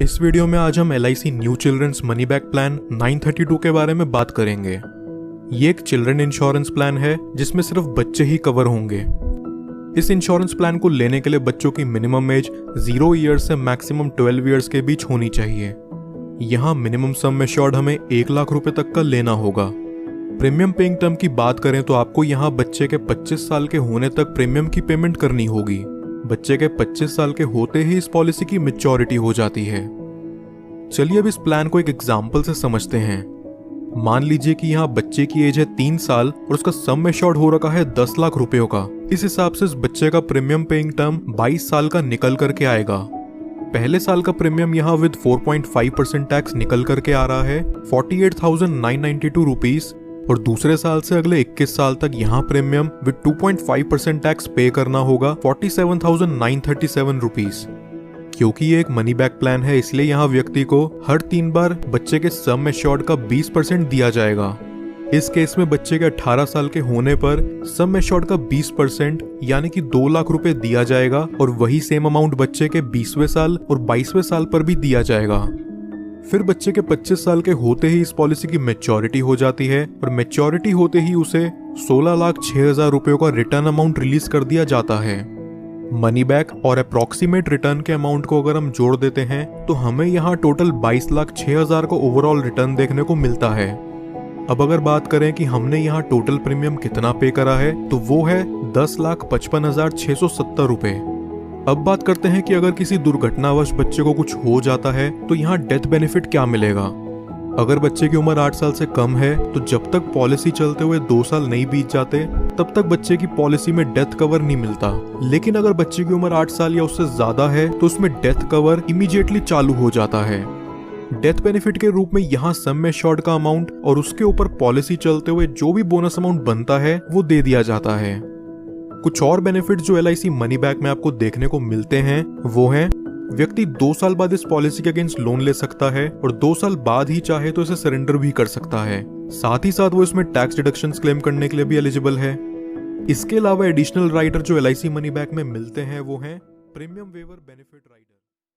इस वीडियो में आज हम LIC new children's money back plan 932 के बारे में बात करेंगे। ये एक चिल्ड्रन इंश्योरेंस प्लान है जिसमें सिर्फ बच्चे ही कवर होंगे। इस इंश्योरेंस प्लान को लेने के लिए बच्चों की मिनिमम एज 0 ईयर्स से मैक्सिमम 12 ईयर्स के बीच होनी चाहिए। यहाँ मिनिमम सम एश्योर्ड हमें 1 लाख रुपए तक का लेना होगा। प्रीमियम पेइंग टर्म की बात करें तो आपको यहाँ बच्चे के 25 साल के होने तक प्रीमियम की पेमेंट करनी होगी। बच्चे के 25 साल के होते ही इस पॉलिसी की मैच्योरिटी हो जाती है। चलिए अब इस प्लान को एक एग्जाम्पल से समझते हैं। मान लीजिए कि यहाँ बच्चे की एज है 3 साल और उसका सम एश्योर्ड हो रखा है 10 लाख रुपयों का। इस हिसाब से इस बच्चे का प्रीमियम पेइंग टर्म 22 साल का निकल करके आएगा। पहले साल का प्रीमियम यहाँ विद 4.5% टैक्स निकल करके आ रहा है 48,992 रुपीज, और दूसरे साल से अगले 21 साल तक यहाँ प्रीमियम विद 2.5% टैक्स पे करना होगा 47,937 रुपीज। क्योंकि ये एक मनी बैक प्लान है इसलिए यहाँ व्यक्ति को हर 3 बार बच्चे के सम एश्योर्ड का 20% दिया जाएगा। इस केस में बच्चे के 18 साल के होने पर सम एश्योर्ड का 20% यानी कि 2 लाख रुपए दिया जाएगा, और वही सेम अमाउंट बच्चे के 20वें साल और 22वें साल पर भी दिया जाएगा। फिर बच्चे के 25 साल के होते ही इस पॉलिसी की मैच्योरिटी हो जाती है, और मैच्योरिटी होते ही उसे 16,06,000 रुपयों का रिटर्न अमाउंट रिलीज कर दिया जाता है। मनी बैक और अप्रॉक्सीमेट रिटर्न के अमाउंट को अगर हम जोड़ देते हैं तो हमें यहाँ टोटल 22,06,000 का ओवरऑल रिटर्न देखने को मिलता है। अब अगर बात करें कि हमने यहाँ टोटल प्रीमियम कितना पे करा है तो वो है 10,55,670 रुपए। अब बात करते हैं कि अगर किसी दुर्घटनावश बच्चे को कुछ हो जाता है तो यहाँ डेथ बेनिफिट क्या मिलेगा। अगर बच्चे की उम्र 8 साल से कम है तो जब तक पॉलिसी चलते हुए 2 साल नहीं बीत जाते तब तक बच्चे की पॉलिसी में डेथ कवर नहीं मिलता। लेकिन अगर बच्चे की उम्र 8 साल या उससे ज्यादा है तो उसमें डेथ कवर इमीडिएटली चालू हो जाता है। डेथ बेनिफिट के रूप में यहाँ सम एश्योर्ड का अमाउंट और उसके ऊपर पॉलिसी चलते हुए जो भी बोनस अमाउंट बनता है वो दे दिया जाता है। कुछ और बेनिफिट जो LIC मनी बैक में आपको देखने को मिलते हैं वो हैं, व्यक्ति 2 साल बाद इस पॉलिसी के अगेंस्ट लोन ले सकता है और 2 साल बाद ही चाहे तो इसे सरेंडर भी कर सकता है। साथ ही साथ वो इसमें टैक्स डिडक्शंस क्लेम करने के लिए भी एलिजिबल है। इसके अलावा एडिशनल राइटर जो LIC मनी बैक में मिलते हैं वो हैं प्रीमियम वेवर बेनिफिट राइटर।